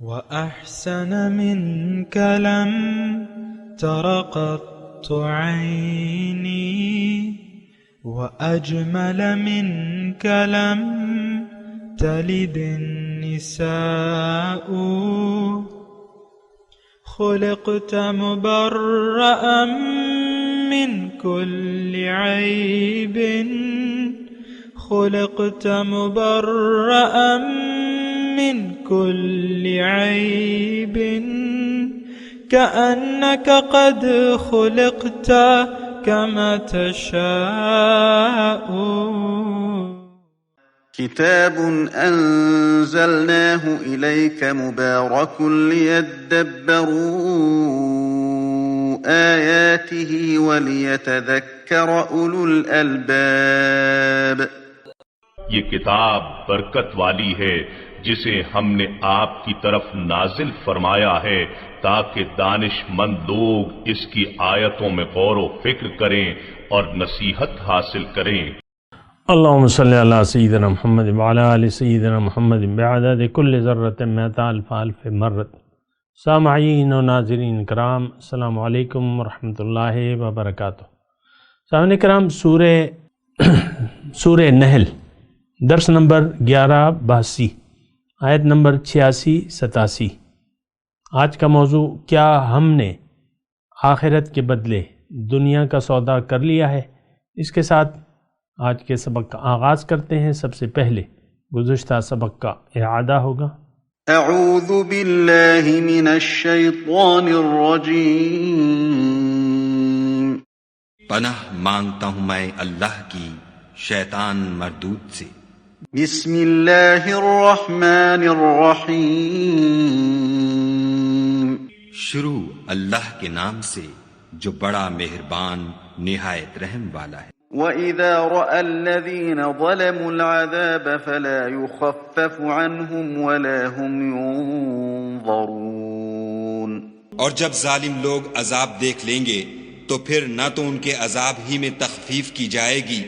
وأحسن منك لم تر قط عيني، وأجمل منك لم تلد النساء. خلقت مبرأ من كل عيب، خلقت مبرأ من كل عيب، كأنك قد خلقت كما تشاء. كتاب أنزلناه إليك مبارك ليدبروا آياته وليتذكر أولو الألباب. یہ کتاب برکت والی ہے جسے ہم نے آپ کی طرف نازل فرمایا ہے تاکہ دانش مند لوگ اس کی آیتوں میں غور و فکر کریں اور نصیحت حاصل کریں۔ اللہم صلی علی سیدنا محمد وعلی آل سیدنا محمد بعدد کل ذرۃ مئۃ الف الف مرۃ۔ سامعین و ناظرین کرام، السلام علیکم ورحمۃ اللہ وبرکاتہ۔ سامعین کرام، سورہ نحل درس نمبر 1182، آیت نمبر 86-87۔ آج کا موضوع، کیا ہم نے آخرت کے بدلے دنیا کا سودا کر لیا ہے؟ اس کے ساتھ آج کے سبق کا آغاز کرتے ہیں۔ سب سے پہلے گزشتہ سبق کا اعادہ ہوگا۔ اعوذ باللہ من الشیطان الرجیم۔ پناہ مانگتا ہوں میں اللہ کی شیطان مردود سے۔ بسم اللہ الرحمن الرحیم۔ شروع اللہ کے نام سے جو بڑا مہربان نہایت رحم والا ہے۔ وَإِذَا رَأَى الَّذِينَ ظَلَمُوا الْعَذَابَ فَلَا يُخَفَّفُ عَنْهُمْ وَلَا هُمْ يُنظَرُونَ۔ اور جب ظالم لوگ عذاب دیکھ لیں گے تو پھر نہ تو ان کے عذاب ہی میں تخفیف کی جائے گی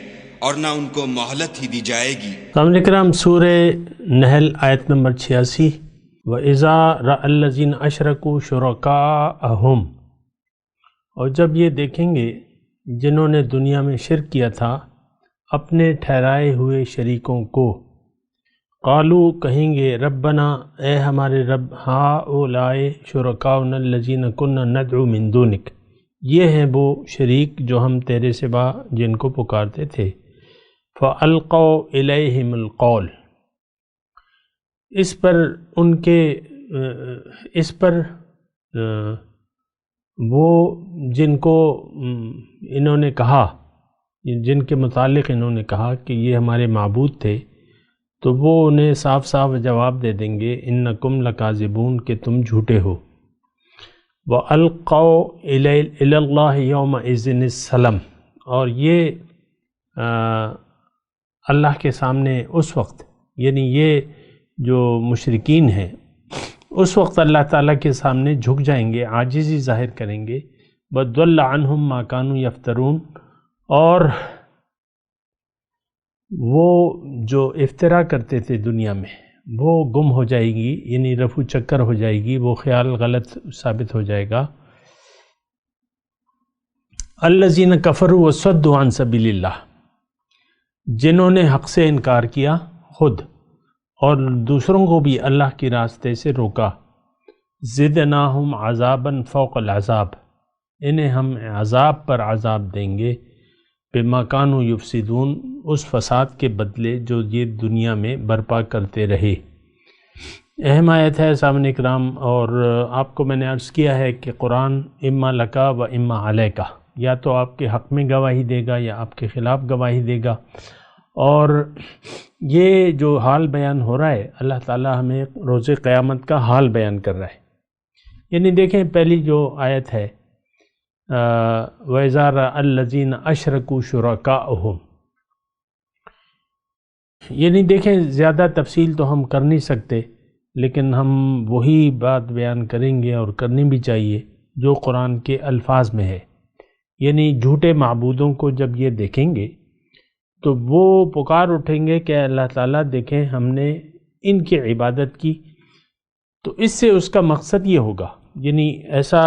اور نہ ان کو مہلت ہی دی جائے گی۔ سامعین کرام، سورہ نحل آیت نمبر 86۔ وَإِذَا رَأَى الَّذِينَ أَشْرَكُوا شُرَكَاءَهُمْ، اور جب یہ دیکھیں گے جنہوں نے دنیا میں شرک کیا تھا اپنے ٹھہرائے ہوئے شریکوں کو، قالوا کہیں گے، ربنا اے ہمارے رب، هؤلاء شرکاؤنا الذین كنا ندعو من دونک، یہ ہیں وہ شریک جو ہم تیرے سوا جن کو پکارتے تھے۔ فَأَلْقَوْا إِلَيْهِمُ الْقَوْلَ، اس پر وہ جن کو انہوں نے کہا، جن کے متعلق انہوں نے کہا کہ یہ ہمارے معبود تھے، تو وہ انہیں صاف صاف جواب دے دیں گے، انکم لکاذبون، کہ تم جھوٹے ہو۔ وَأَلْقَوْا إِلَى اللَّهِ يَوْمَئِذٍ السَّلَمَ، اور یہ اللہ کے سامنے اس وقت، یعنی یہ جو مشرکین ہیں اس وقت اللہ تعالیٰ کے سامنے جھک جائیں گے، عاجزی ظاہر کریں گے۔ وَضَلَّ عَنْهُمْ مَا كَانُوا يَفْتَرُونَ، اور وہ جو افترا کرتے تھے دنیا میں وہ گم ہو جائے گی، یعنی رفو چکر ہو جائے گی، وہ خیال غلط ثابت ہو جائے گا۔ الَّذِينَ كَفَرُوا وَصَدُّوا عَن سَبِيلِ اللَّهِ، جنہوں نے حق سے انکار کیا خود اور دوسروں کو بھی اللہ کے راستے سے روکا۔ زدناہم عذابا فوق العذاب، انہیں ہم عذاب پر عذاب دیں گے، بما کانوا یفسدون، اس فساد کے بدلے جو یہ دنیا میں برپا کرتے رہے۔ اہم آیت ہے سامعین اکرام، اور آپ کو میں نے عرض کیا ہے کہ قرآن اما لکا و اما علیکا، یا تو آپ کے حق میں گواہی دے گا یا آپ کے خلاف گواہی دے گا۔ اور یہ جو حال بیان ہو رہا ہے، اللہ تعالیٰ ہمیں روز قیامت کا حال بیان کر رہا ہے۔ یعنی دیکھیں پہلی جو آیت ہے، وَإِذَا رَأَى الَّذِينَ أَشْرَكُوا شُرَكَاءَهُمْ، یعنی دیکھیں زیادہ تفصیل تو ہم کر نہیں سکتے، لیکن ہم وہی بات بیان کریں گے اور کرنی بھی چاہیے جو قرآن کے الفاظ میں ہے۔ یعنی جھوٹے معبودوں کو جب یہ دیکھیں گے تو وہ پکار اٹھیں گے کہ اللہ تعالیٰ دیکھیں ہم نے ان کی عبادت کی تو اس سے اس کا مقصد یہ ہوگا، یعنی ایسا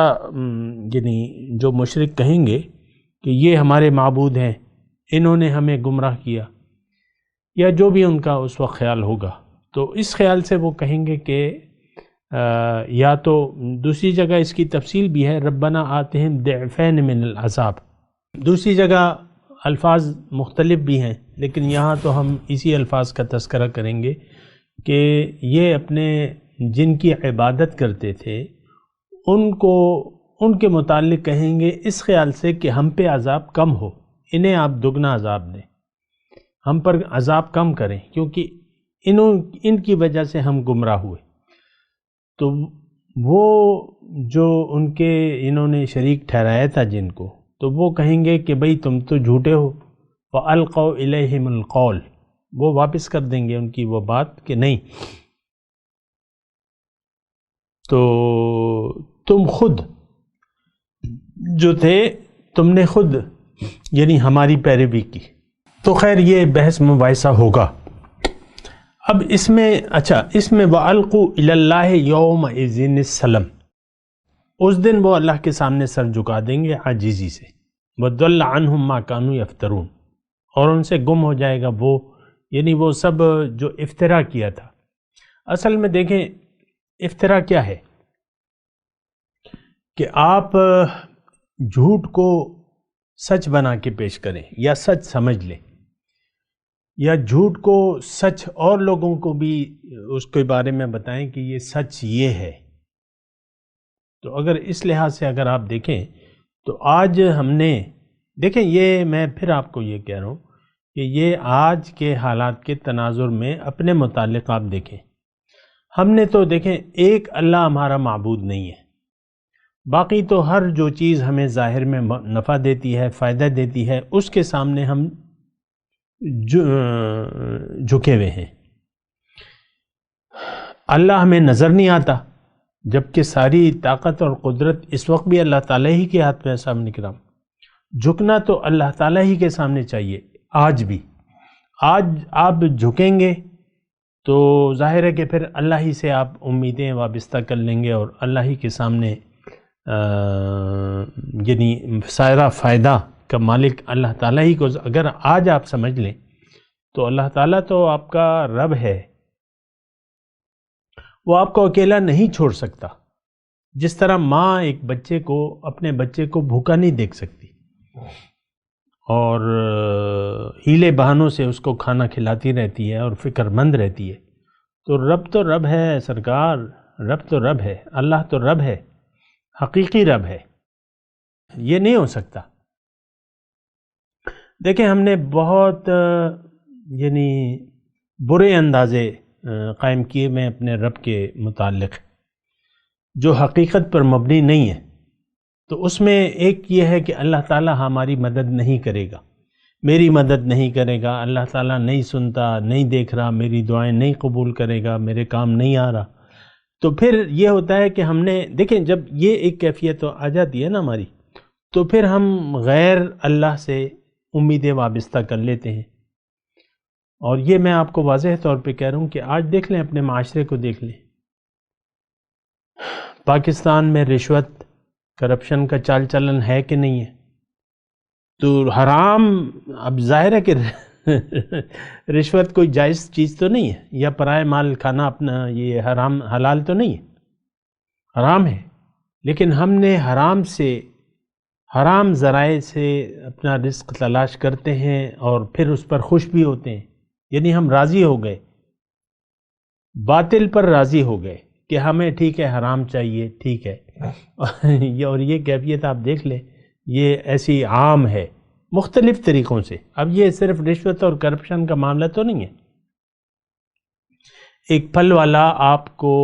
یعنی جو مشرک کہیں گے کہ یہ ہمارے معبود ہیں، انہوں نے ہمیں گمراہ کیا، یا جو بھی ان کا اس وقت خیال ہوگا، تو اس خیال سے وہ کہیں گے کہ یا تو دوسری جگہ اس کی تفصیل بھی ہے، ربنا آتہم ضعفین من العذاب، دوسری جگہ الفاظ مختلف بھی ہیں، لیکن یہاں تو ہم اسی الفاظ کا تذکرہ کریں گے کہ یہ اپنے جن کی عبادت کرتے تھے ان کے متعلق کہیں گے اس خیال سے کہ ہم پہ عذاب کم ہو، انہیں آپ دگنا عذاب دیں، ہم پر عذاب کم کریں، کیونکہ ان کی وجہ سے ہم گمراہ ہوئے۔ تو وہ جو ان کے انہوں نے شریک ٹھہرایا تھا جن کو، تو وہ کہیں گے کہ بھئی تم تو جھوٹے ہو، وَأَلْقَوْا إِلَيْهِمُ الْقَوْلَ، وہ واپس کر دیں گے ان کی وہ بات کہ نہیں، تو تم خود جو تھے تم نے خود یعنی ہماری پیروی کی۔ تو خیر یہ بحث مباحثہ ہوگا۔ اب اس میں اس میں وَأَلْقُوا إِلَى اللَّهِ يَوْمَئِذٍ السَّلَمَ، اس دن وہ اللہ کے سامنے سر جھکا دیں گے عاجزی سے، وَضَلَّ عَنْهُمْ مَا كَانُوا يَفْتَرُونَ، اور ان سے گم ہو جائے گا وہ، یعنی وہ سب جو افترا کیا تھا۔ اصل میں دیکھیں افترا کیا ہے کہ آپ جھوٹ کو سچ بنا کے پیش کریں یا سچ سمجھ لیں، یا جھوٹ کو سچ اور لوگوں کو بھی اس کے بارے میں بتائیں کہ یہ سچ یہ ہے۔ تو اگر اس لحاظ سے اگر آپ دیکھیں تو آج ہم نے دیکھیں، یہ میں پھر آپ کو یہ کہہ رہا ہوں کہ یہ آج کے حالات کے تناظر میں اپنے متعلق آپ دیکھیں، ہم نے تو دیکھیں ایک اللہ ہمارا معبود نہیں ہے، باقی تو ہر جو چیز ہمیں ظاہر میں نفع دیتی ہے، فائدہ دیتی ہے، اس کے سامنے ہم جھکے ہوئے ہیں۔ اللہ ہمیں نظر نہیں آتا، جبکہ ساری طاقت اور قدرت اس وقت بھی اللہ تعالیٰ ہی کے ہاتھ میں۔ سامنے کرام جھکنا تو اللہ تعالیٰ ہی کے سامنے چاہیے، آج بھی۔ آج آپ جھکیں گے تو ظاہر ہے کہ پھر اللہ ہی سے آپ امیدیں وابستہ کر لیں گے، اور اللہ ہی کے سامنے یعنی سارا فائدہ کا مالک اللہ تعالیٰ ہی کو اگر آج آپ سمجھ لیں تو اللہ تعالیٰ تو آپ کا رب ہے، وہ آپ کو اکیلا نہیں چھوڑ سکتا۔ جس طرح ماں ایک بچے کو اپنے بچے کو بھوکا نہیں دیکھ سکتی اور ہیلے بہانوں سے اس کو کھانا کھلاتی رہتی ہے اور فکر مند رہتی ہے، تو رب ہے سرکار، رب تو رب ہے، اللہ تو رب ہے، حقیقی رب ہے، یہ نہیں ہو سکتا۔ دیکھیں ہم نے بہت یعنی برے اندازے قائم کیے میں اپنے رب کے متعلق جو حقیقت پر مبنی نہیں ہے، تو اس میں ایک یہ ہے کہ اللہ تعالیٰ ہماری مدد نہیں کرے گا، میری مدد نہیں کرے گا، اللہ تعالیٰ نہیں سنتا، نہیں دیکھ رہا، میری دعائیں نہیں قبول کرے گا، میرے کام نہیں آ رہا۔ تو پھر یہ ہوتا ہے کہ ہم نے دیکھیں جب یہ ایک کیفیت آ جاتی ہے نا ہماری، تو پھر ہم غیر اللہ سے امیدیں وابستہ کر لیتے ہیں۔ اور یہ میں آپ کو واضح طور پہ کہہ رہا ہوں کہ آج دیکھ لیں، اپنے معاشرے کو دیکھ لیں، پاکستان میں رشوت کرپشن کا چال چلن ہے کہ نہیں ہے؟ تو حرام، اب ظاہر ہے کہ رشوت کوئی جائز چیز تو نہیں ہے، یا پرائے مال کھانا اپنا یہ حرام حلال تو نہیں ہے، حرام ہے، لیکن ہم نے حرام ذرائع سے اپنا رزق تلاش کرتے ہیں اور پھر اس پر خوش بھی ہوتے ہیں، یعنی ہم راضی ہو گئے، باطل پر راضی ہو گئے کہ ہمیں ٹھیک ہے حرام چاہیے، ٹھیک ہے۔ اور یہ کیفیت آپ دیکھ لیں، یہ ایسی عام ہے مختلف طریقوں سے۔ اب یہ صرف رشوت اور کرپشن کا معاملہ تو نہیں ہے۔ ایک پھل والا آپ کو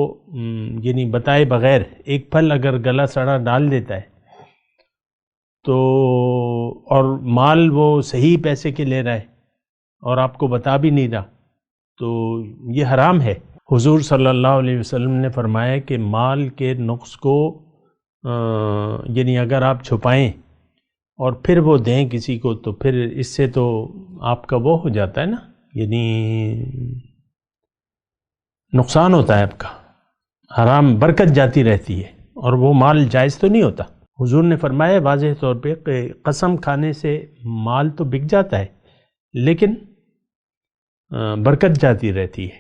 یعنی بتائے بغیر ایک پھل اگر گلا سڑا ڈال دیتا ہے تو اور مال وہ صحیح پیسے کے لے رہا ہے اور آپ کو بتا بھی نہیں رہا، تو یہ حرام ہے۔ حضور صلی اللہ علیہ وسلم نے فرمایا کہ مال کے نقص کو یعنی اگر آپ چھپائیں اور پھر وہ دیں کسی کو تو پھر اس سے تو آپ کا وہ ہو جاتا ہے نا، یعنی نقصان ہوتا ہے آپ کا۔ حرام برکت جاتی رہتی ہے اور وہ مال جائز تو نہیں ہوتا۔ حضور نے فرمایا واضح طور پہ کہ قسم کھانے سے مال تو بک جاتا ہے لیکن برکت جاتی رہتی ہے۔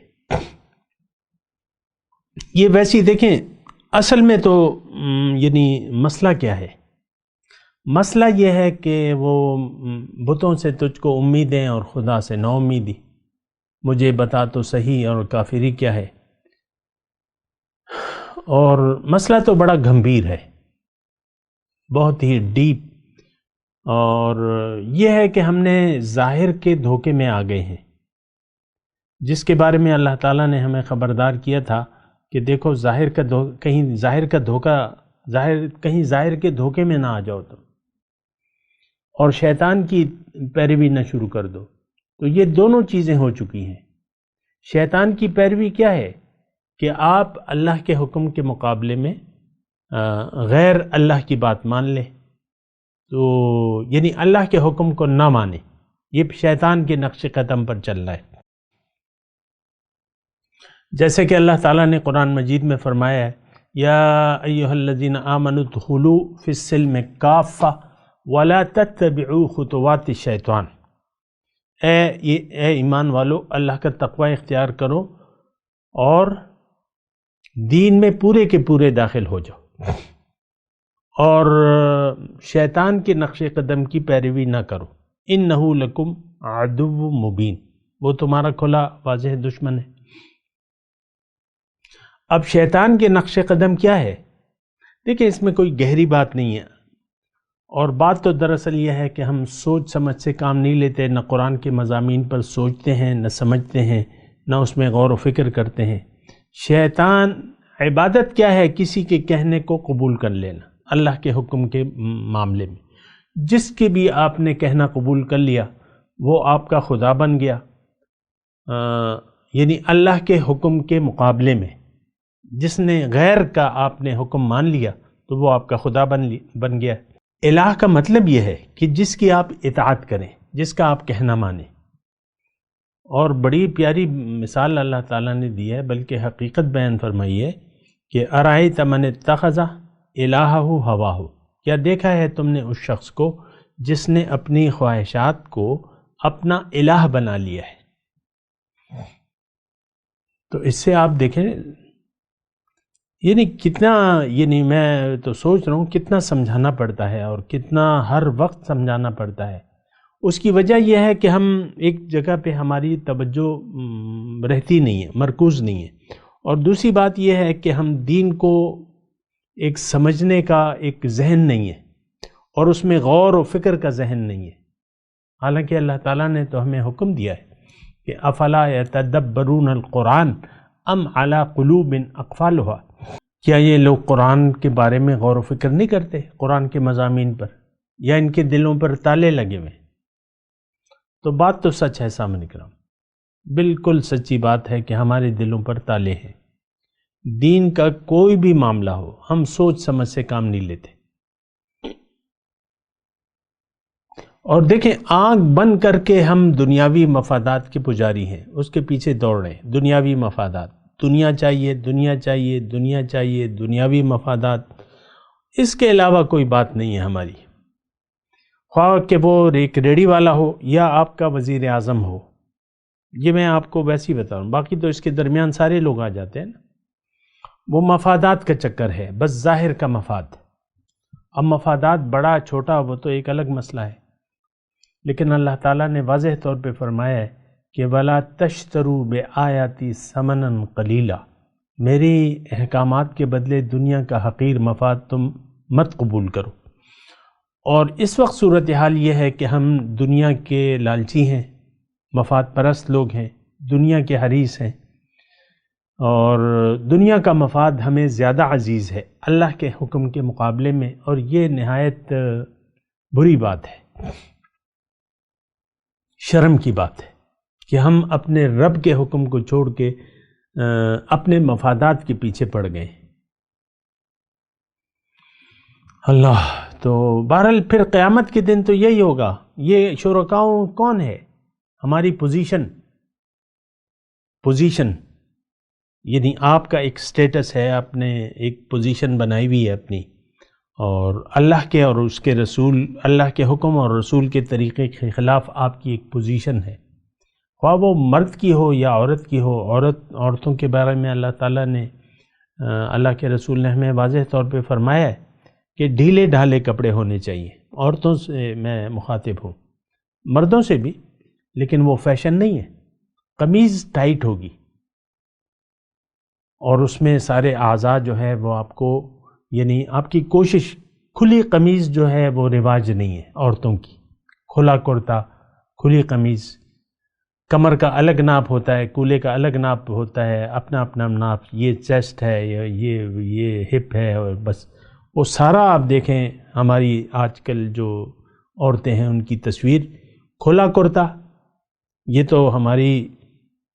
یہ ویسی دیکھیں اصل میں تو یعنی مسئلہ کیا ہے؟ مسئلہ یہ ہے کہ وہ بتوں سے تجھ کو امیدیں اور خدا سے نا امیدی، مجھے بتا تو صحیح اور کافری کیا ہے۔ اور مسئلہ تو بڑا گھمبیر ہے، بہت ہی ڈیپ، اور یہ ہے کہ ہم نے ظاہر کے دھوکے میں آ گئے ہیں، جس کے بارے میں اللہ تعالیٰ نے ہمیں خبردار کیا تھا کہ دیکھو کہیں ظاہر کے دھوکے میں نہ آ جاؤ تم، اور شیطان کی پیروی نہ شروع کر دو۔ تو یہ دونوں چیزیں ہو چکی ہیں۔ شیطان کی پیروی کیا ہے کہ آپ اللہ کے حکم کے مقابلے میں غیر اللہ کی بات مان لیں، تو یعنی اللہ کے حکم کو نہ مانیں، یہ شیطان کے نقش قدم پر چل رہا ہے۔ جیسے کہ اللہ تعالیٰ نے قرآن مجید میں فرمایا ہے یا ایھا الذین آمنوا ادخلوا فی السلم کافہ ولا تتبعوا خطوات الشیطان، اے ایمان والو اللہ کا تقوی اختیار کرو اور دین میں پورے کے پورے داخل ہو جاؤ، اور شیطان کے نقش قدم کی پیروی نہ کرو، انہ لکم عدو مبین، وہ تمہارا کھلا واضح دشمن ہے۔ اب شیطان کے نقش قدم کیا ہے؟ دیکھیں اس میں کوئی گہری بات نہیں ہے، اور بات تو دراصل یہ ہے کہ ہم سوچ سمجھ سے کام نہیں لیتے، نہ قرآن کے مضامین پر سوچتے ہیں، نہ سمجھتے ہیں، نہ اس میں غور و فکر کرتے ہیں۔ شیطان عبادت کیا ہے؟ کسی کے کہنے کو قبول کر لینا اللہ کے حکم کے معاملے میں۔ جس کے بھی آپ نے کہنا قبول کر لیا وہ آپ کا خدا بن گیا، یعنی اللہ کے حکم کے مقابلے میں جس نے غیر کا آپ نے حکم مان لیا تو وہ آپ کا خدا بن گیا۔ الہ کا مطلب یہ ہے کہ جس کی آپ اطاعت کریں، جس کا آپ کہنا مانیں، اور بڑی پیاری مثال اللہ تعالیٰ نے دی ہے، بلکہ حقیقت بیان فرمائی ہے کہ ارأیت من اتخذ الہہ ہواہ، کیا دیکھا ہے تم نے اس شخص کو جس نے اپنی خواہشات کو اپنا الہ بنا لیا ہے۔ تو اس سے آپ دیکھیں یعنی کتنا، یعنی میں تو سوچ رہا ہوں کتنا سمجھانا پڑتا ہے اور کتنا ہر وقت سمجھانا پڑتا ہے۔ اس کی وجہ یہ ہے کہ ہم ایک جگہ پہ ہماری توجہ رہتی نہیں ہے، مرکوز نہیں ہے، اور دوسری بات یہ ہے کہ ہم دین کو ایک سمجھنے کا ایک ذہن نہیں ہے، اور اس میں غور و فکر کا ذہن نہیں ہے۔ حالانکہ اللہ تعالیٰ نے تو ہمیں حکم دیا ہے کہ افلا یتدبرون القرآن ام علی قلوب اقفالھا، کیا یہ لوگ قرآن کے بارے میں غور و فکر نہیں کرتے، قرآن کے مضامین پر، یا ان کے دلوں پر تالے لگے ہوئے؟ تو بات تو سچ ہے سامنے کرام، بالکل سچی بات ہے کہ ہمارے دلوں پر تالے ہیں۔ دین کا کوئی بھی معاملہ ہو ہم سوچ سمجھ سے کام نہیں لیتے، اور دیکھیں آنکھ بند کر کے ہم دنیاوی مفادات کے پجاری ہیں، اس کے پیچھے دوڑ رہے ہیں، دنیاوی مفادات، دنیا چاہیے، دنیا چاہیے، دنیا چاہیے، دنیاوی مفادات، اس کے علاوہ کوئی بات نہیں ہے ہماری، خواہ کہ وہ ایک ریڑھی والا ہو یا آپ کا وزیر اعظم ہو۔ یہ میں آپ کو ویسے ہی بتا رہا ہوں، باقی تو اس کے درمیان سارے لوگ آ جاتے ہیں نا، وہ مفادات کا چکر ہے، بس ظاہر کا مفاد۔ اب مفادات بڑا چھوٹا وہ تو ایک الگ مسئلہ ہے، لیکن اللہ تعالیٰ نے واضح طور پہ فرمایا ہے کہ وَلَا تَشْتَرُوا بِآيَاتِي ثَمَنًا قَلِيلًا، میری احکامات کے بدلے دنیا کا حقیر مفاد تم مت قبول کرو۔ اور اس وقت صورتحال یہ ہے کہ ہم دنیا کے لالچی ہیں، مفاد پرست لوگ ہیں، دنیا کے حریص ہیں، اور دنیا کا مفاد ہمیں زیادہ عزیز ہے اللہ کے حکم کے مقابلے میں، اور یہ نہایت بری بات ہے، شرم کی بات ہے کہ ہم اپنے رب کے حکم کو چھوڑ کے اپنے مفادات کے پیچھے پڑ گئے۔ اللہ، تو بہرحال پھر قیامت کے دن تو یہی ہوگا۔ یہ شرکاؤں کون ہے؟ ہماری پوزیشن یعنی آپ کا ایک سٹیٹس ہے، آپ نے ایک پوزیشن بنائی ہوئی ہے اپنی، اور اللہ کے اور اس کے رسول، اللہ کے حکم اور رسول کے طریقے کے خلاف آپ کی ایک پوزیشن ہے، خواہ وہ مرد کی ہو یا عورت کی ہو۔ عورتوں کے بارے میں اللہ تعالیٰ نے، اللہ کے رسول نے ہمیں واضح طور پہ فرمایا ہے کہ ڈھیلے ڈھالے کپڑے ہونے چاہیے۔ عورتوں سے میں مخاطب ہوں، مردوں سے بھی، لیکن وہ فیشن نہیں ہے۔ قمیض ٹائٹ ہوگی اور اس میں سارے اعضاء جو ہے وہ آپ کو، یعنی آپ کی کوشش، کھلی قمیض جو ہے وہ رواج نہیں ہے عورتوں کی۔ کھلا کرتا، کھلی قمیض، کمر کا الگ ناپ ہوتا ہے، کولے کا الگ ناپ ہوتا ہے، اپنا اپنا ناپ، یہ چیسٹ ہے، یہ ہپ ہے، اور بس وہ سارا آپ دیکھیں ہماری آج کل جو عورتیں ہیں ان کی تصویر، کھلا کرتا، یہ تو ہماری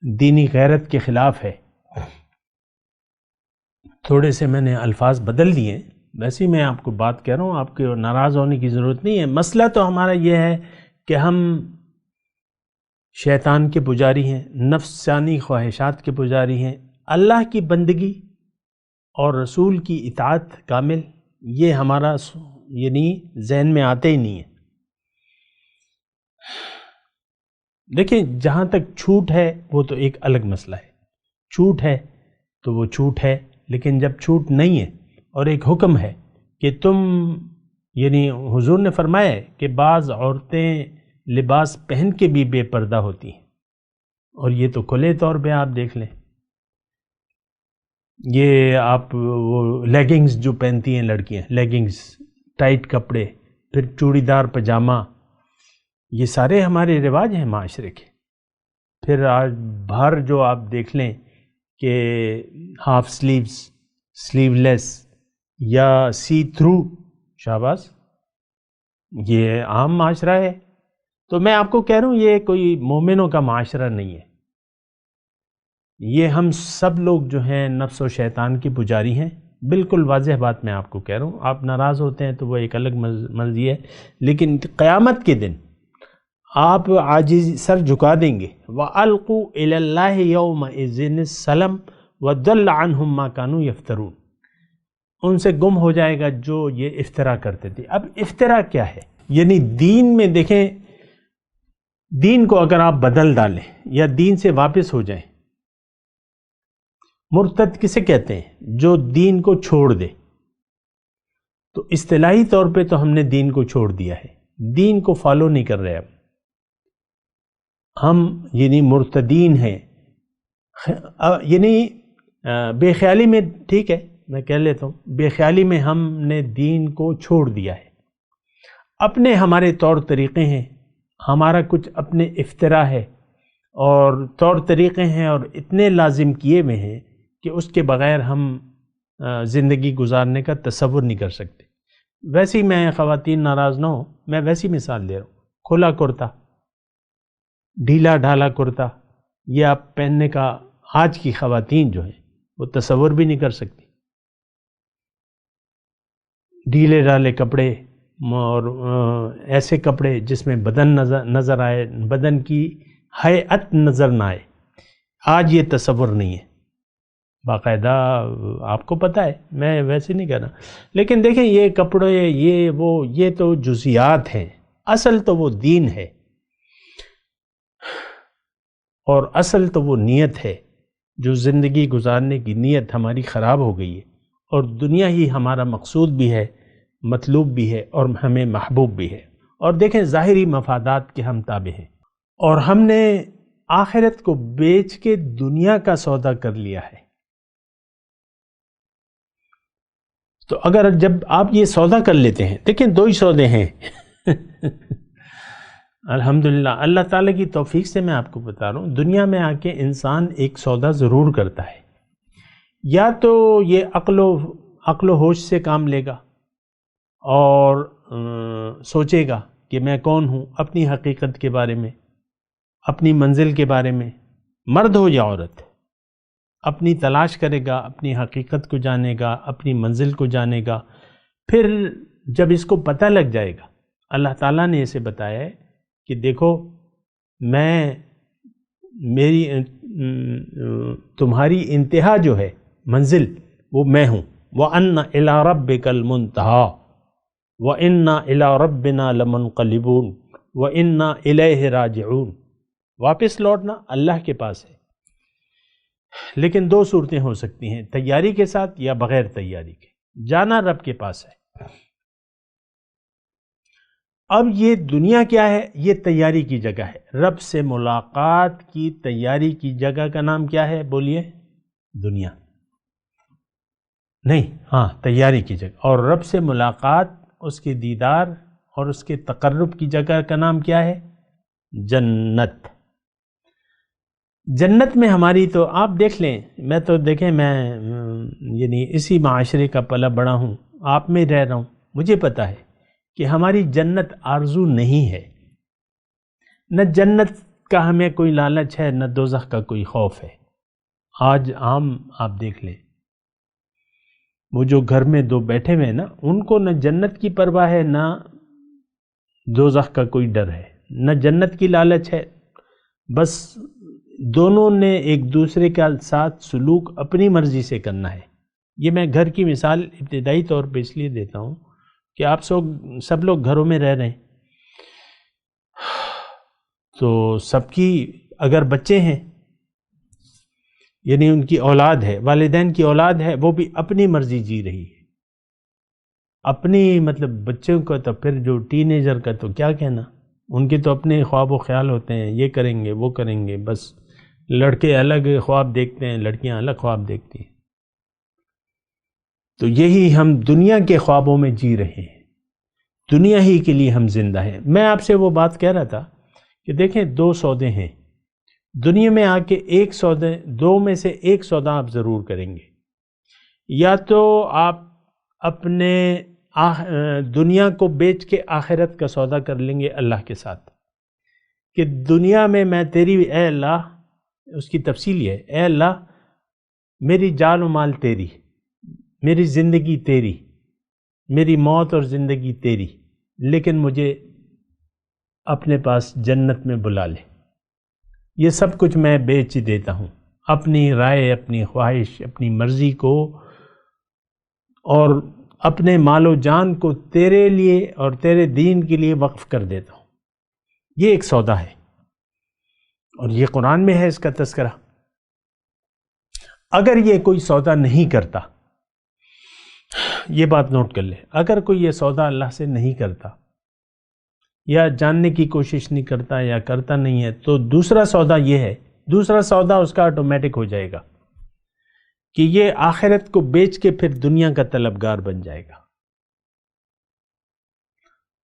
دینی غیرت کے خلاف ہے۔ تھوڑے سے میں نے الفاظ بدل دیے، ویسے ہی میں آپ کو بات کہہ رہا ہوں، آپ کے ناراض ہونے کی ضرورت نہیں ہے۔ مسئلہ تو ہمارا یہ ہے کہ ہم شیطان کے پجاری ہیں، نفسانی خواہشات کے پجاری ہیں، اللہ کی بندگی اور رسول کی اطاعت کامل، یہ ہمارا یعنی ذہن میں آتے ہی نہیں ہے۔ دیکھیں، جہاں تک چھوٹ ہے وہ تو ایک الگ مسئلہ ہے، چھوٹ ہے تو وہ چھوٹ ہے، لیکن جب چھوٹ نہیں ہے اور ایک حکم ہے کہ تم، یعنی حضور نے فرمایا ہے کہ بعض عورتیں لباس پہن کے بھی بے پردہ ہوتی ہیں، اور یہ تو کھلے طور پہ آپ دیکھ لیں، یہ آپ وہ لیگنگز جو پہنتی ہیں لڑکیاں، لیگنگز، ٹائٹ کپڑے، پھر چوڑی دار پجامہ، یہ سارے ہمارے رواج ہیں معاشرے کے۔ پھر آج باہر جو آپ دیکھ لیں کہ ہاف سلیوز، سلیو لیس یا سی تھرو، شاباش، یہ عام معاشرہ ہے۔ تو میں آپ کو کہہ رہا ہوں یہ کوئی مومنوں کا معاشرہ نہیں ہے، یہ ہم سب لوگ جو ہیں نفس و شیطان کی پجاری ہیں۔ بالکل واضح بات میں آپ کو کہہ رہا ہوں، آپ ناراض ہوتے ہیں تو وہ ایک الگ مرضی ہے، لیکن قیامت کے دن آپ عاجز سر جھکا دیں گے۔ وَأَلْقُوا إِلَى اللَّهِ يَوْمَئِذٍ السَّلَمَ وَضَلَّ عَنْهُمْ مَا كَانُوا يَفْتَرُونَ، ان سے گم ہو جائے گا جو یہ افطرا کرتے تھے۔ اب افطرا کیا ہے؟ یعنی دین میں دیکھیں، دین کو اگر آپ بدل ڈالیں یا دین سے واپس ہو جائیں، مرتد کسے کہتے ہیں؟ جو دین کو چھوڑ دے۔ تو اصطلاحی طور پہ تو ہم نے دین کو چھوڑ دیا ہے، دین کو فالو نہیں کر رہے اب ہم، یعنی مرتدین ہیں۔ یعنی بے خیالی میں، ٹھیک ہے میں کہہ لیتا ہوں، بے خیالی میں ہم نے دین کو چھوڑ دیا ہے، اپنے ہمارے طور طریقے ہیں، ہمارا کچھ اپنے افطرا ہے اور طور طریقے ہیں، اور اتنے لازم کیے ہوئے ہیں کہ اس کے بغیر ہم زندگی گزارنے کا تصور نہیں کر سکتے۔ ویسے ہی میں، خواتین ناراض نہ ہو، میں ویسی مثال دے رہا ہوں، کھلا کرتا، ڈھیلا ڈھالا کرتا، یہ آپ پہننے کا آج کی خواتین جو ہیں وہ تصور بھی نہیں کر سکتی۔ ڈھیلے ڈھالے کپڑے اور ایسے کپڑے جس میں بدن نظر آئے، بدن کی ہیئت نظر نہ آئے، آج یہ تصور نہیں ہے باقاعدہ۔ آپ کو پتہ ہے، میں ویسے نہیں کہہ رہا، لیکن دیکھیں یہ کپڑے، یہ تو جزیات ہیں، اصل تو وہ دین ہے، اور اصل تو وہ نیت ہے۔ جو زندگی گزارنے کی نیت ہماری خراب ہو گئی ہے، اور دنیا ہی ہمارا مقصود بھی ہے، مطلوب بھی ہے، اور ہمیں محبوب بھی ہے۔ اور دیکھیں ظاہری مفادات کے ہم تابع ہیں، اور ہم نے آخرت کو بیچ کے دنیا کا سودا کر لیا ہے۔ تو اگر جب آپ یہ سودا کر لیتے ہیں، دیکھیں دو ہی سودے ہیں الحمدللہ، اللہ تعالیٰ کی توفیق سے میں آپ کو بتا رہا ہوں، دنیا میں آ کے انسان ایک سودا ضرور کرتا ہے، یا تو یہ عقل و ہوش سے کام لے گا اور سوچے گا کہ میں کون ہوں، اپنی حقیقت کے بارے میں، اپنی منزل کے بارے میں، مرد ہو یا عورت، اپنی تلاش کرے گا، اپنی حقیقت کو جانے گا، اپنی منزل کو جانے گا۔ پھر جب اس کو پتہ لگ جائے گا، اللہ تعالیٰ نے اسے بتایا ہے کہ دیکھو میں تمہاری انتہا جو ہے منزل وہ میں ہوں. وَأَنَّ إِلَىٰ رَبِّكَ الْمُنْتَهَىٰ وَإِنَّا إِلَىٰ رَبِّنَا لَمُنْقَلِبُونَ وَإِنَّا إِلَيْهِ راجعون. واپس لوٹنا اللہ کے پاس ہے. لیکن دو صورتیں ہو سکتی ہیں، تیاری کے ساتھ یا بغیر تیاری کے. جانا رب کے پاس ہے. اب یہ دنیا کیا ہے؟ یہ تیاری کی جگہ ہے. رب سے ملاقات کی تیاری کی جگہ کا نام کیا ہے؟ بولیے. دنیا نہیں، ہاں تیاری کی جگہ. اور رب سے ملاقات، اس کے دیدار اور اس کے تقرب کی جگہ کا نام کیا ہے؟ جنت. جنت میں ہماری تو آپ دیکھ لیں، میں تو دیکھیں میں یعنی اسی معاشرے کا پلا بڑا ہوں، آپ میں رہ رہا ہوں، مجھے پتہ ہے کہ ہماری جنت آرزو نہیں ہے. نہ جنت کا ہمیں کوئی لالچ ہے، نہ دوزخ کا کوئی خوف ہے. آج عام آپ دیکھ لیں، وہ جو گھر میں دو بیٹھے ہوئے ہیں نا، ان کو نہ جنت کی پرواہ ہے نہ دوزخ کا کوئی ڈر ہے، نہ جنت کی لالچ ہے. بس دونوں نے ایک دوسرے کے ساتھ سلوک اپنی مرضی سے کرنا ہے. یہ میں گھر کی مثال ابتدائی طور پہ اس لیے دیتا ہوں کہ آپ سب لوگ گھروں میں رہ رہے ہیں، تو سب کی اگر بچے ہیں یعنی ان کی اولاد ہے، والدین کی اولاد ہے، وہ بھی اپنی مرضی جی رہی ہے. اپنی مطلب بچوں کا تو پھر جو ٹین ایجر کا تو کیا کہنا، ان کے تو اپنے خواب و خیال ہوتے ہیں، یہ کریں گے وہ کریں گے. بس لڑکے الگ خواب دیکھتے ہیں، لڑکیاں الگ خواب دیکھتی ہیں. تو یہی ہم دنیا کے خوابوں میں جی رہے ہیں، دنیا ہی کے لیے ہم زندہ ہیں. میں آپ سے وہ بات کہہ رہا تھا کہ دیکھیں دو سودے ہیں دنیا میں آ کے، ایک سودے، دو میں سے ایک سودا آپ ضرور کریں گے. یا تو آپ اپنے دنیا کو بیچ کے آخرت کا سودا کر لیں گے اللہ کے ساتھ کہ دنیا میں تیری، اے اللہ، اس کی تفصیل یہ ہے، اے اللہ میری جان و مال تیری، میری زندگی تیری، میری موت اور زندگی تیری، لیکن مجھے اپنے پاس جنت میں بلا لے. یہ سب کچھ میں بیچ دیتا ہوں، اپنی رائے، اپنی خواہش، اپنی مرضی کو اور اپنے مال و جان کو تیرے لیے اور تیرے دین کے لیے وقف کر دیتا ہوں. یہ ایک سودا ہے اور یہ قرآن میں ہے اس کا تذکرہ. اگر یہ کوئی سودا نہیں کرتا، یہ بات نوٹ کر لے، اگر کوئی یہ سودا اللہ سے نہیں کرتا یا جاننے کی کوشش نہیں کرتا یا کرتا نہیں ہے، تو دوسرا سودا یہ ہے، دوسرا سودا اس کا آٹومیٹک ہو جائے گا کہ یہ آخرت کو بیچ کے پھر دنیا کا طلبگار بن جائے گا،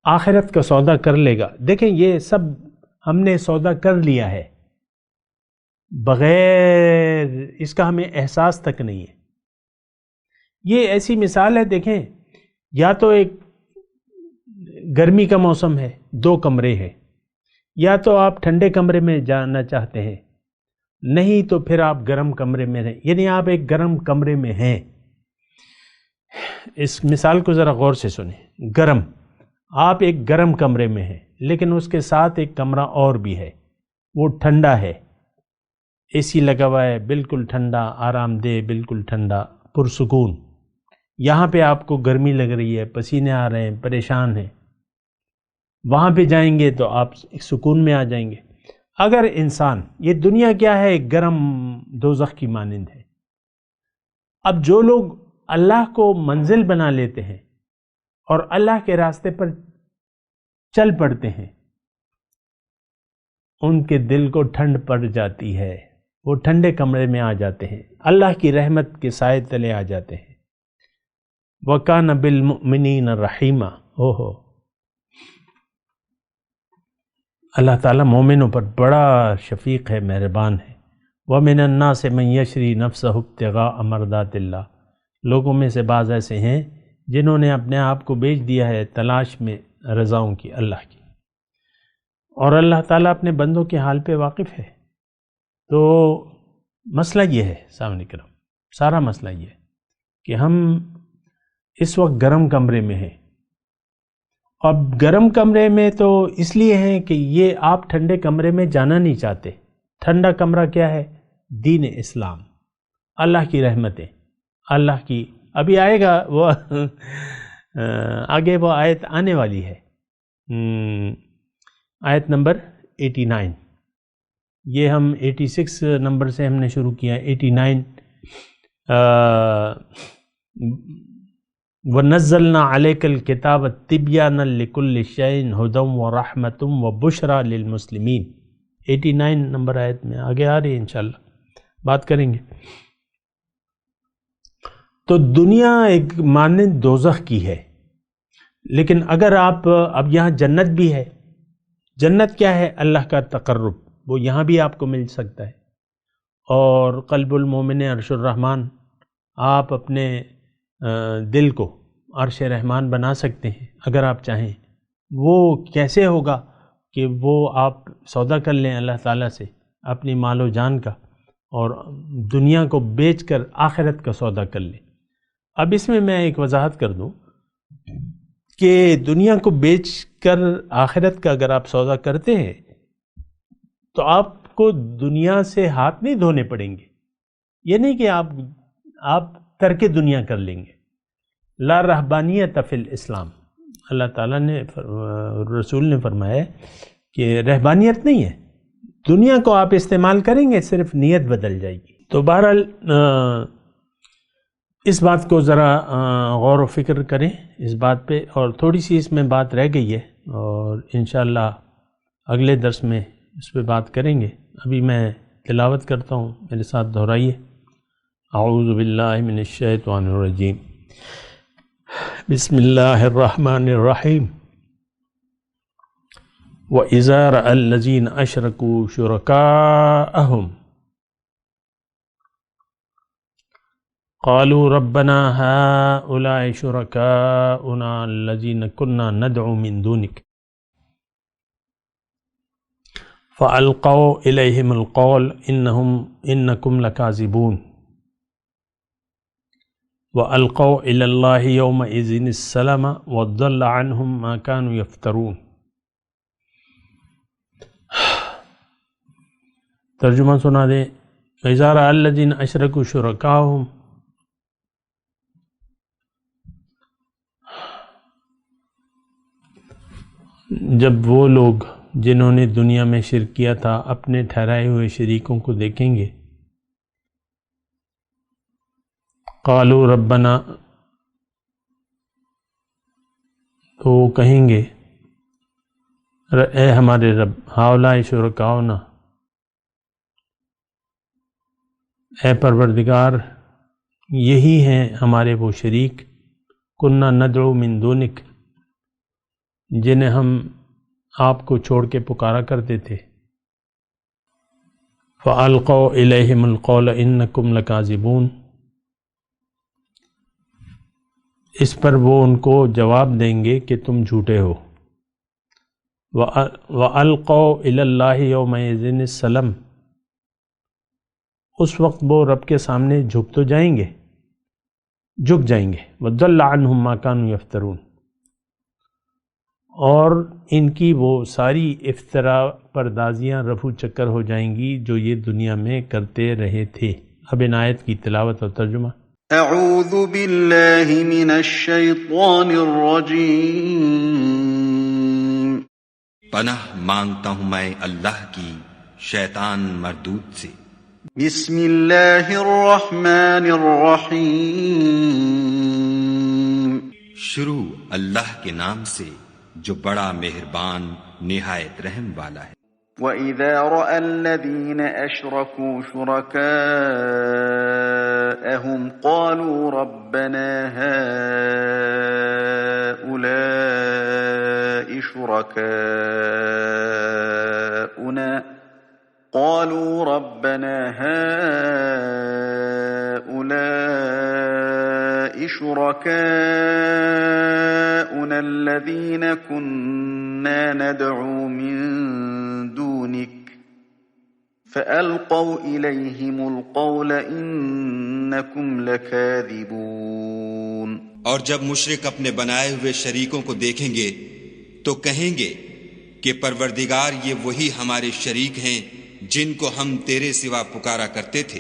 آخرت کا سودا کر لے گا. دیکھیں یہ سب ہم نے سودا کر لیا ہے، بغیر اس کا ہمیں احساس تک نہیں ہے. یہ ایسی مثال ہے، دیکھیں یا تو ایک گرمی کا موسم ہے، دو کمرے ہیں، یا تو آپ ٹھنڈے کمرے میں جانا چاہتے ہیں، نہیں تو پھر آپ گرم کمرے میں رہیں. یعنی آپ ایک گرم کمرے میں ہیں. اس مثال کو ذرا غور سے سنیں. گرم، آپ ایک گرم کمرے میں ہیں، لیکن اس کے ساتھ ایک کمرہ اور بھی ہے، وہ ٹھنڈا ہے، اے سی لگا ہوا ہے، بالکل ٹھنڈا، آرام دہ، بالکل ٹھنڈا، پرسکون. یہاں پہ آپ کو گرمی لگ رہی ہے، پسینے آ رہے ہیں، پریشان ہیں. وہاں پہ جائیں گے تو آپ ایک سکون میں آ جائیں گے. اگر انسان، یہ دنیا کیا ہے، ایک گرم دوزخ کی مانند ہے. اب جو لوگ اللہ کو منزل بنا لیتے ہیں اور اللہ کے راستے پر چل پڑتے ہیں، ان کے دل کو ٹھنڈ پڑ جاتی ہے، وہ ٹھنڈے کمرے میں آ جاتے ہیں، اللہ کی رحمت کے سائے تلے آ جاتے ہیں. وَكَانَ بِالْمُؤْمِنِينَ رَحِيمًا. اللہ تعالیٰ مومنوں پر بڑا شفیق ہے، مہربان ہے. وَمِنَ النَّاسِ مَن يَشْرِي نَفْسَهُ ابْتِغَاءَ مَرْضَاتِ اللَّهِ. لوگوں میں سے بعض ایسے ہیں جنہوں نے اپنے آپ کو بیچ دیا ہے تلاش میں رضاؤں کی، اللہ کی. اور اللہ تعالیٰ اپنے بندوں کے حال پہ واقف ہے. تو مسئلہ یہ ہے سامنے کرم، سارا مسئلہ یہ ہے کہ ہم اس وقت گرم کمرے میں ہیں. اب گرم کمرے میں تو اس لیے ہیں کہ یہ آپ ٹھنڈے کمرے میں جانا نہیں چاہتے، ٹھنڈا کمرہ کیا ہے؟ دین اسلام، اللہ کی رحمتیں، اللہ کی، ابھی آئے گا وہ آگے وہ آیت آنے والی ہے، آیت نمبر 89، یہ ہم 86 نمبر سے ہم نے شروع کیا، 89 وَنَزَّلْنَا عَلَيْكَ الْكِتَابَ تِبْيَانًا لِكُلِّ شَيْءٍ هُدًى وَرَحْمَةٌ وَبُشْرَى لِلْمُسْلِمِينَ، 89 نمبر آیت میں آگے آ رہی ہے، انشاءاللہ بات کریں گے۔ تو دنیا ایک مانند دوزخ کی ہے، لیکن اگر آپ اب یہاں جنت بھی ہے، جنت کیا ہے؟ اللہ کا تقرب، وہ یہاں بھی آپ کو مل سکتا ہے، اور قلب المومن عرش الرحمن، آپ اپنے دل کو عرش رحمان بنا سکتے ہیں اگر آپ چاہیں۔ وہ کیسے ہوگا کہ وہ آپ سودا کر لیں اللہ تعالیٰ سے اپنی مال و جان کا، اور دنیا کو بیچ کر آخرت کا سودا کر لیں۔ اب اس میں ایک وضاحت کر دوں کہ دنیا کو بیچ کر آخرت کا اگر آپ سودا کرتے ہیں تو آپ کو دنیا سے ہاتھ نہیں دھونے پڑیں گے، یہ نہیں کہ آپ ترک دنیا کر لیں گے۔ لا رہبانیت فی الاسلام، اللہ تعالیٰ نے رسول نے فرمایا کہ رہبانیت نہیں ہے، دنیا کو آپ استعمال کریں گے، صرف نیت بدل جائے گی۔ تو بہرحال اس بات کو ذرا غور و فکر کریں اس بات پہ، اور تھوڑی سی اس میں بات رہ گئی ہے اور انشاءاللہ اگلے درس میں اس پہ بات کریں گے۔ ابھی میں تلاوت کرتا ہوں، میرے ساتھ دہرائیے۔ اعوذ باللہ من الشیطان الرجیم، بسم اللہ الرحمن الرحیم۔ وَإِذَا رَأَى الَّذِينَ أَشْرَكُوا شُرَكَاءَهُمْ قَالُوا رَبَّنَا هَؤُلَاءِ شُرَكَاؤُنَا الَّذِينَ كُنَّا نَدْعُو مِن دُونِكَ فَأَلْقَوْا إِلَيْهِمُ الْقَوْلَ إِنَّكُمْ لَكَاذِبُونَ وَأَلْقَوْا إِلَى اللَّهِ يَوْمَئِذٍ السَّلَمَ وَضَلَّ عَنْهُمْ مَا كَانُوا يَفْتَرُونَ۔ ترجمہ سنا دیں۔ وَإِذَا رَأَى الَّذِينَ أَشْرَكُوا شُرَكَاءَهُمْ، جب وہ لوگ جنہوں نے دنیا میں شرک کیا تھا اپنے ٹھہرائے ہوئے شریکوں کو دیکھیں گے، قالوا ربنا، تو وہ کہیں گے اے ہمارے رب، ہؤلاء شرکاؤنا، اے پروردگار یہی ہیں ہمارے وہ شریک، کننا ندعو من دونک، جنہیں ہم آپ کو چھوڑ کے پکارا کرتے تھے۔ فَأَلْقَوْا إِلَيْهِمُ الْقَوْلَ إِنَّكُمْ لَكَاذِبُونَ، اس پر وہ ان کو جواب دیں گے کہ تم جھوٹے ہو۔ وَأَلْقَوْا إِلَى اللَّهِ يَوْمَئِذٍ السَّلَمَ، اس وقت وہ رب کے سامنے جھک تو جائیں گے، جھک جائیں گے۔ وَضَلَّ عَنْهُمْ مَا كَانُوا يَفْتَرُونَ، اور ان کی وہ ساری افتراء پردازیاں رفو چکر ہو جائیں گی جو یہ دنیا میں کرتے رہے تھے۔ اب ان آیت کی تلاوت اور ترجمہ۔ اعوذ باللہ من الشیطان الرجیم، پناہ مانگتا ہوں میں اللہ کی شیطان مردود سے۔ بسم اللہ الرحمن الرحیم، شروع اللہ کے نام سے جو بڑا مہربان نہایت رحم والا ہے۔ وَإِذَا رَأَى الَّذِينَ أَشْرَكُوا شُرَكَاءَهُمْ قَالُوا رَبَّنَا هَؤُلَاءِ شُرَكَاؤُنَا الَّذِينَ كُنَّا نَدْعُو مِن دُونِكَ فَأَلْقَوْا إِلَيْهِمُ الْقَوْلَ إِنَّكُمْ لَكَاذِبُونَ۔ اور جب مشرک اپنے بنائے ہوئے شریکوں کو دیکھیں گے تو کہیں گے کہ پروردگار یہ وہی ہمارے شریک ہیں جن کو ہم تیرے سوا پکارا کرتے تھے،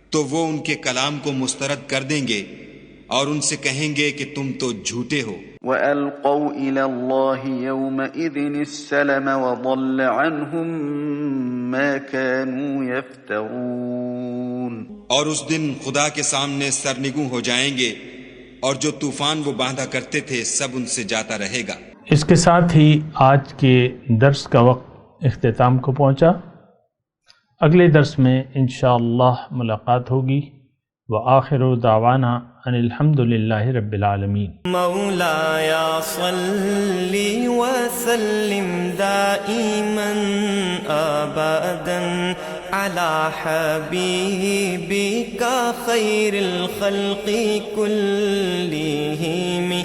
تو وہ ان کے کلام کو مسترد کر دیں گے اور ان سے کہیں گے کہ تم تو جھوٹے ہو۔ وَأَلْقَوْا إِلَى اللَّهِ يَوْمَئِذٍ السَّلَمَ وَضَلَّ عَنْهُمْ مَا كَانُوا يَفْتَرُونَ، اور اس دن خدا کے سامنے سرنگوں ہو جائیں گے، اور جو طوفان وہ باندھا کرتے تھے سب ان سے جاتا رہے گا۔ اس کے ساتھ ہی آج کے درس کا وقت اختتام کو پہنچا۔ اگلے درس میں انشاءاللہ ملاقات ہوگی۔ وآخر دعوانا ان الحمد للہ رب العالمین۔ مولاي صل وسلم دائما ابدا على حبيبك خير الخلق كلهم